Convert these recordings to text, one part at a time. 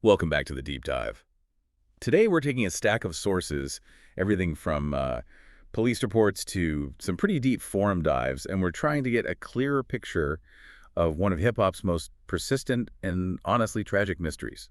Welcome back to the Deep Dive. Today we're taking a stack of sources, everything from police reports to some pretty deep forum dives, and we're trying to get a clearer picture of one of hip-hop's most persistent and honestly tragic mysteries,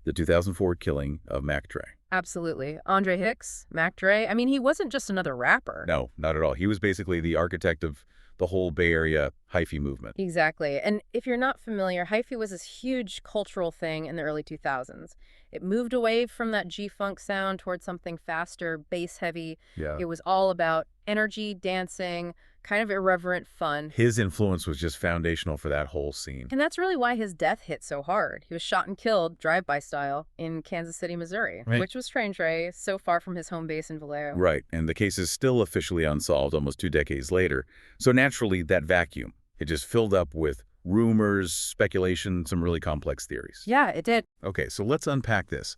the 2004 killing of Mac Dre. Absolutely. Andre Hicks, Mac Dre. I mean, he wasn't just another rapper. No, not at all. He was basically the architect of the whole Bay Area hyphy movement. Exactly. And if you're not familiar, hyphy was this huge cultural thing in the early 2000s. It moved away from that G-funk sound towards something faster, bass-heavy. Yeah. It was all about energy, dancing, kind of irreverent fun. His influence was just foundational for that whole scene. And that's really why his death hit so hard. He was shot and killed, drive-by style, in Kansas City, Missouri, Right. which was strange, right? So far from his home base in Vallejo. Right, and the case is still officially unsolved almost 2 decades later. So naturally, that vacuum, it just filled up with rumors, speculation, some really complex theories. Yeah, it did. Okay, so let's unpack this.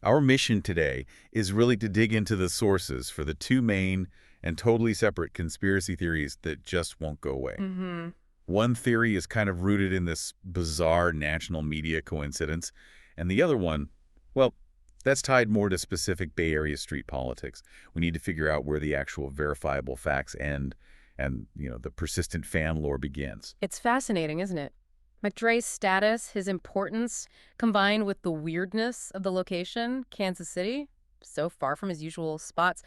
Our mission today is really to dig into the sources for the two main and totally separate conspiracy theories that just won't go away. Mm-hmm. One theory is kind of rooted in this bizarre national media coincidence, and the other one, well, that's tied more to specific Bay Area street politics. We need to figure out where the actual verifiable facts end and, the persistent fan lore begins. It's fascinating, isn't it? Mac Dre's status, his importance, combined with the weirdness of the location, Kansas City, so far from his usual spots,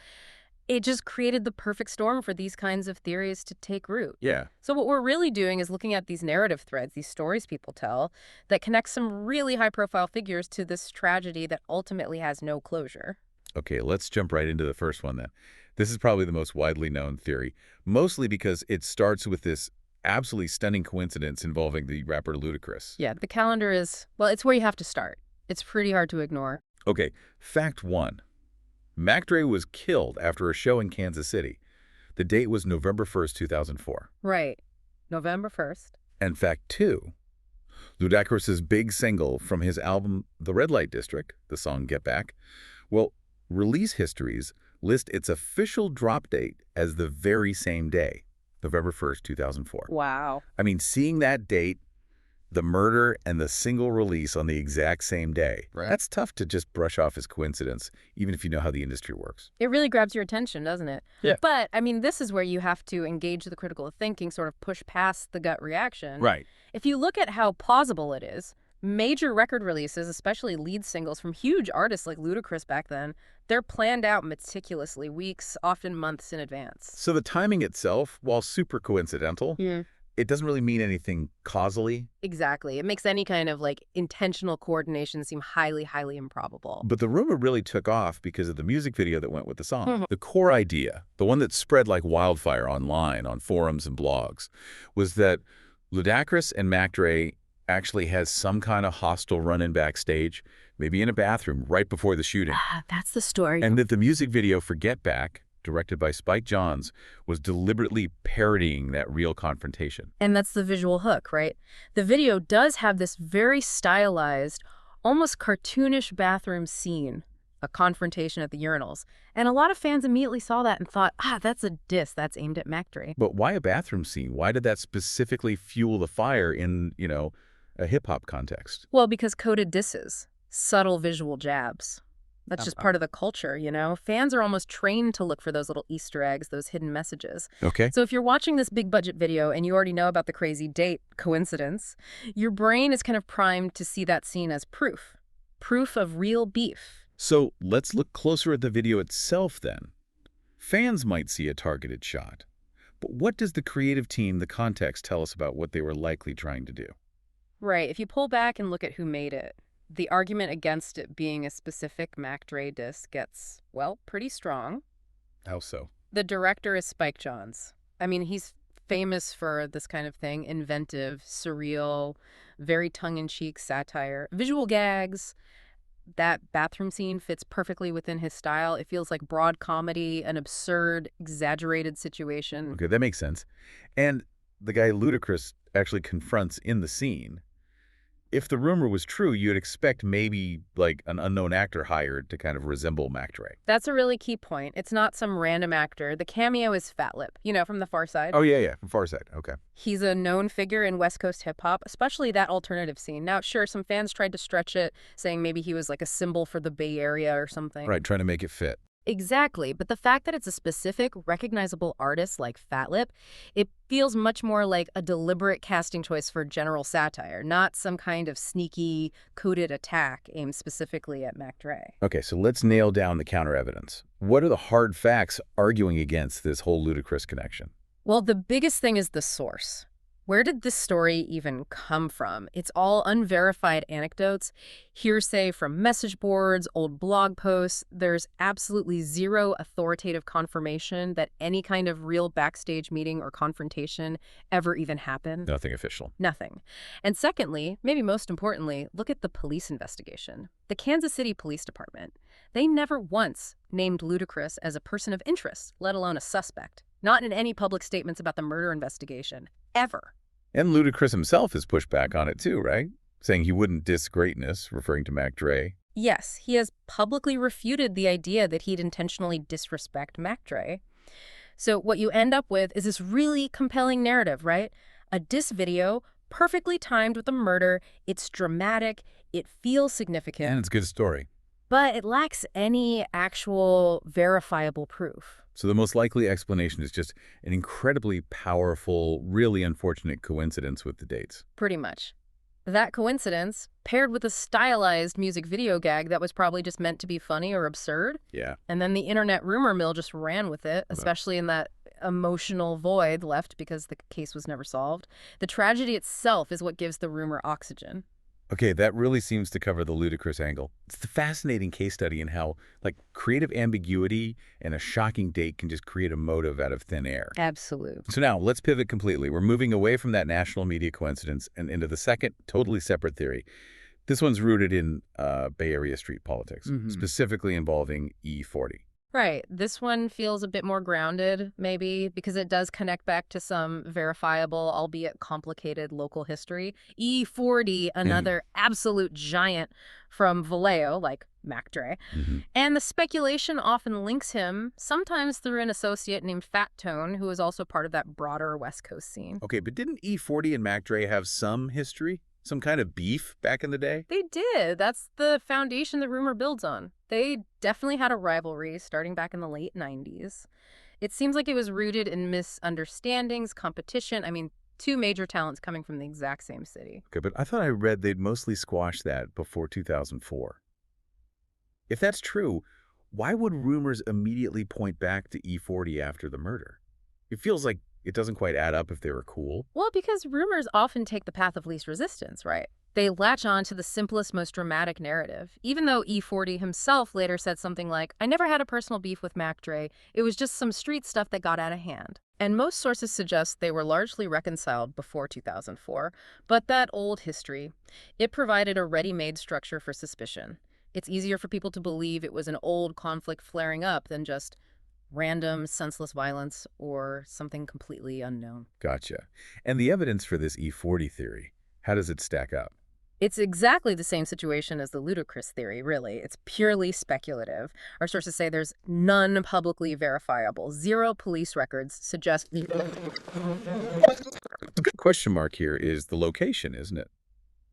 it just created the perfect storm for these kinds of theories to take root. Yeah. So what we're really doing is looking at these narrative threads, these stories people tell, that connect some really high-profile figures to this tragedy that ultimately has no closure. Okay, let's jump right into the first one then. This is probably the most widely known theory, mostly because it starts with this absolutely stunning coincidence involving the rapper Ludacris. Yeah, the calendar is, well, it's where you have to start. It's pretty hard to ignore. Okay, fact one. Mac Dre was killed after a show in Kansas City. The date was November 1st, 2004. Right. November 1st. And fact two, Ludacris' big single from his album The Red Light District, the song Get Back, well, release histories list its official drop date as the very same day, November 1st, 2004. Wow. I mean, seeing that date, the murder, and the single release on the exact same day, Right. That's tough to just brush off as coincidence, even if you know how the industry works. It really grabs your attention, doesn't it? Yeah. But, I mean, this is where you have to engage the critical thinking, sort of push past the gut reaction. Right. If you look at how plausible it is, major record releases, especially lead singles from huge artists like Ludacris back then, they're planned out meticulously, weeks, often months in advance. So the timing itself, while super coincidental, it doesn't really mean anything causally. Exactly. It makes any kind of, intentional coordination seem highly, highly improbable. But the rumor really took off because of the music video that went with the song. The core idea, the one that spread like wildfire online on forums and blogs, was that Ludacris and Mac Dre actually has some kind of hostile run-in backstage, maybe in a bathroom right before the shooting. Ah, that's the story. And that the music video for Get Back, directed by Spike Jonze, was deliberately parodying that real confrontation. And that's the visual hook, right? The video does have this very stylized, almost cartoonish bathroom scene, a confrontation at the urinals. And a lot of fans immediately saw that and thought, that's a diss that's aimed at Mac Dre. But why a bathroom scene? Why did that specifically fuel the fire in, a hip-hop context? Well, because coded disses, subtle visual jabs. That's just part of the culture, Fans are almost trained to look for those little Easter eggs, those hidden messages. Okay. So if you're watching this big budget video and you already know about the crazy date coincidence, your brain is kind of primed to see that scene as proof of real beef. So let's look closer at the video itself then. Fans might see a targeted shot, but what does the creative team, the context, tell us about what they were likely trying to do? Right. If you pull back and look at who made it, the argument against it being a specific Mac Dre diss gets, pretty strong. How so? The director is Spike Jonze. I mean, he's famous for this kind of thing, inventive, surreal, very tongue-in-cheek satire, visual gags. That bathroom scene fits perfectly within his style. It feels like broad comedy, an absurd, exaggerated situation. Okay, that makes sense. And the guy Ludacris actually confronts in the scene. if the rumor was true, you'd expect maybe, like, an unknown actor hired to kind of resemble Mac Dre. That's a really key point. It's not some random actor. The cameo is Fatlip, from The Far Side. Oh, yeah, yeah, from Far Side. Okay. He's a known figure in West Coast hip-hop, especially that alternative scene. Now, sure, some fans tried to stretch it, saying maybe he was like a symbol for the Bay Area or something. Right, trying to make it fit. Exactly, but the fact that it's a specific, recognizable artist like Fatlip, it feels much more like a deliberate casting choice for general satire, not some kind of sneaky, coded attack aimed specifically at Mac Dre. Okay, so let's nail down the counter-evidence. What are the hard facts arguing against this whole Ludacris connection? Well, the biggest thing is the source. Where did this story even come from? It's all unverified anecdotes, hearsay from message boards, old blog posts. There's absolutely zero authoritative confirmation that any kind of real backstage meeting or confrontation ever even happened. Nothing official. Nothing. And secondly, maybe most importantly, look at the police investigation. The Kansas City Police Department. They never once named Ludacris as a person of interest, let alone a suspect. Not in any public statements about the murder investigation. Ever. And Ludacris himself has pushed back on it too, right? Saying he wouldn't diss greatness, referring to Mac Dre. Yes, he has publicly refuted the idea that he'd intentionally disrespect Mac Dre. So what you end up with is this really compelling narrative, right? A diss video, perfectly timed with a murder. It's dramatic. It feels significant. And it's a good story. But it lacks any actual verifiable proof. So the most likely explanation is just an incredibly powerful, really unfortunate coincidence with the dates. Pretty much. That coincidence, paired with a stylized music video gag that was probably just meant to be funny or absurd. Yeah. And then the internet rumor mill just ran with it, especially in that emotional void left because the case was never solved. The tragedy itself is what gives the rumor oxygen. Okay, that really seems to cover the Ludacris angle. It's the fascinating case study in how, like, creative ambiguity and a shocking date can just create a motive out of thin air. Absolute. So now, let's pivot completely. We're moving away from that national media coincidence and into the second, totally separate theory. This one's rooted in Bay Area street politics, specifically involving E-40. Right. This one feels a bit more grounded, maybe, because it does connect back to some verifiable, albeit complicated local history. E-40, another absolute giant from Vallejo, like Mac Dre. And the speculation often links him, sometimes through an associate named Fat Tone, who is also part of that broader West Coast scene. Okay, but didn't E-40 and Mac Dre have some history? Some kind of beef back in the day? They did. That's the foundation the rumor builds on. They definitely had a rivalry starting back in the late 90s. It seems like it was rooted in misunderstandings, competition. I mean, two major talents coming from the exact same city. Okay, but I thought I read they'd mostly squashed that before 2004. If that's true, why would rumors immediately point back to E-40 after the murder? It feels like it doesn't quite add up if they were cool. Well, because rumors often take the path of least resistance, right? They latch on to the simplest, most dramatic narrative. Even though E-40 himself later said something like, I never had a personal beef with Mac Dre. It was just some street stuff that got out of hand. And most sources suggest they were largely reconciled before 2004. But that old history, it provided a ready-made structure for suspicion. It's easier for people to believe it was an old conflict flaring up than just random, senseless violence or something completely unknown. Gotcha. And the evidence for this E-40 theory, how does it stack up? It's exactly the same situation as the Ludacris theory, really. It's purely speculative. Our sources say there's none publicly verifiable. Zero police records suggest... The question mark here is the location, isn't it?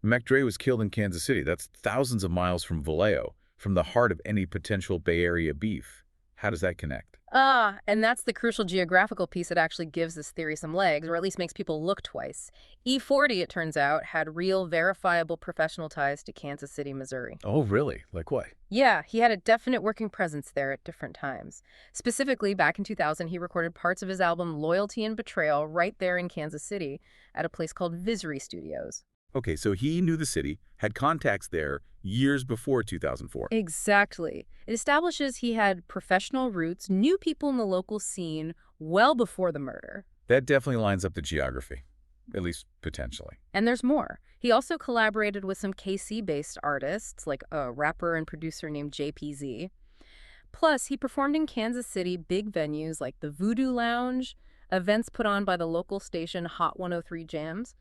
Mac Dre was killed in Kansas City. That's thousands of miles from Vallejo, from the heart of any potential Bay Area beef. How does that connect? And that's the crucial geographical piece that actually gives this theory some legs, or at least makes people look twice. E-40, it turns out, had real, verifiable professional ties to Kansas City, Missouri. Oh, really? Like what? Yeah, he had a definite working presence there at different times. Specifically, back in 2000, he recorded parts of his album Loyalty and Betrayal right there in Kansas City at a place called Visory Studios. Okay, so he knew the city, had contacts there years before 2004. Exactly. It establishes he had professional roots, knew people in the local scene well before the murder. That definitely lines up the geography, at least potentially. And there's more. He also collaborated with some KC-based artists, like a rapper and producer named JPZ. Plus, he performed in Kansas City big venues like the Voodoo Lounge, events put on by the local station Hot 103 Jams.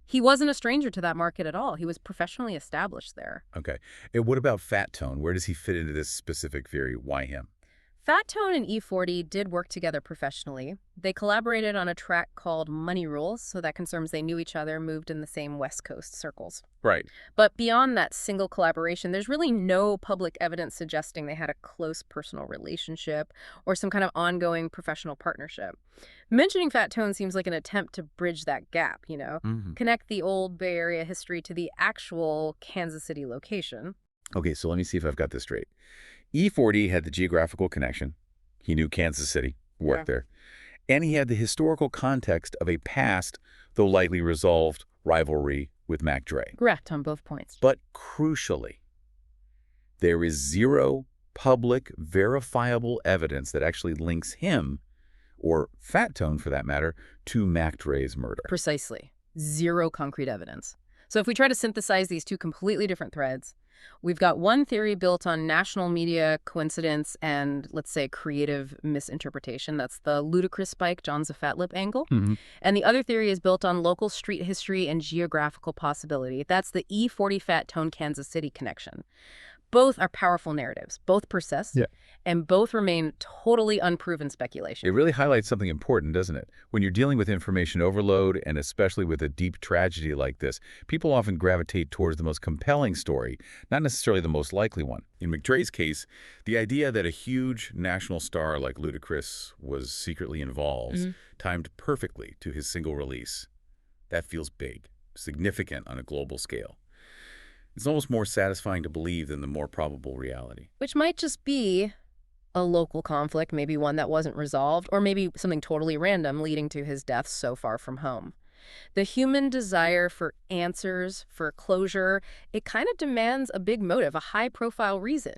He wasn't a stranger to that market at all. He was professionally established there. Okay. And what about Fat Tone? Where does he fit into this specific theory? Why him? Fat Tone and E-40 did work together professionally. They collaborated on a track called Money Rules, so that confirms they knew each other, moved in the same West Coast circles. Right. But beyond that single collaboration, there's really no public evidence suggesting they had a close personal relationship or some kind of ongoing professional partnership. Mentioning Fat Tone seems like an attempt to bridge that gap, connect the old Bay Area history to the actual Kansas City location. Okay, so let me see if I've got this straight. E-40 had the geographical connection. He knew Kansas City, worked there. And he had the historical context of a past, though lightly resolved, rivalry with Mac Dre. Correct on both points. But crucially, there is zero public, verifiable evidence that actually links him, or Fat Tone for that matter, to Mac Dre's murder. Precisely. Zero concrete evidence. So if we try to synthesize these two completely different threads, we've got one theory built on national media coincidence and, let's say, creative misinterpretation. That's the Ludacris Spike Jonze Fatlip angle. And the other theory is built on local street history and geographical possibility. That's the E-40 Fat Tone Kansas City connection. Both are powerful narratives. Both persist. And both remain totally unproven speculation. It really highlights something important, doesn't it? When you're dealing with information overload, and especially with a deep tragedy like this, people often gravitate towards the most compelling story, not necessarily the most likely one. In McDre's case, the idea that a huge national star like Ludacris was secretly involved timed perfectly to his single release. That feels big, significant on a global scale. It's almost more satisfying to believe than the more probable reality. Which might just be a local conflict, maybe one that wasn't resolved, or maybe something totally random leading to his death so far from home. The human desire for answers, for closure, it kind of demands a big motive, a high-profile reason.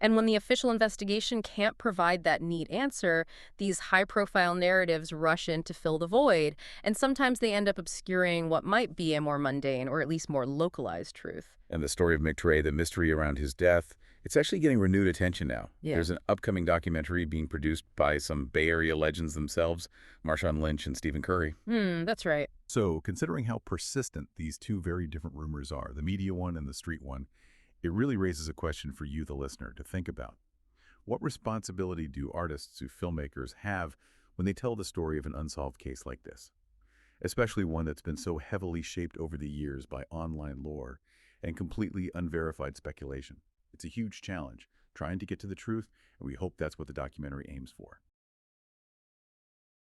And when the official investigation can't provide that neat answer, these high-profile narratives rush in to fill the void, and sometimes they end up obscuring what might be a more mundane or at least more localized truth. And the story of Mac Dre, the mystery around his death, it's actually getting renewed attention now. There's an upcoming documentary being produced by some Bay Area legends themselves, Marshawn Lynch and Stephen Curry. That's right. So, considering how persistent these two very different rumors are, the media one and the street one, it really raises a question for you, the listener, to think about. What responsibility do artists or filmmakers have when they tell the story of an unsolved case like this? Especially one that's been so heavily shaped over the years by online lore and completely unverified speculation. It's a huge challenge, trying to get to the truth, and we hope that's what the documentary aims for.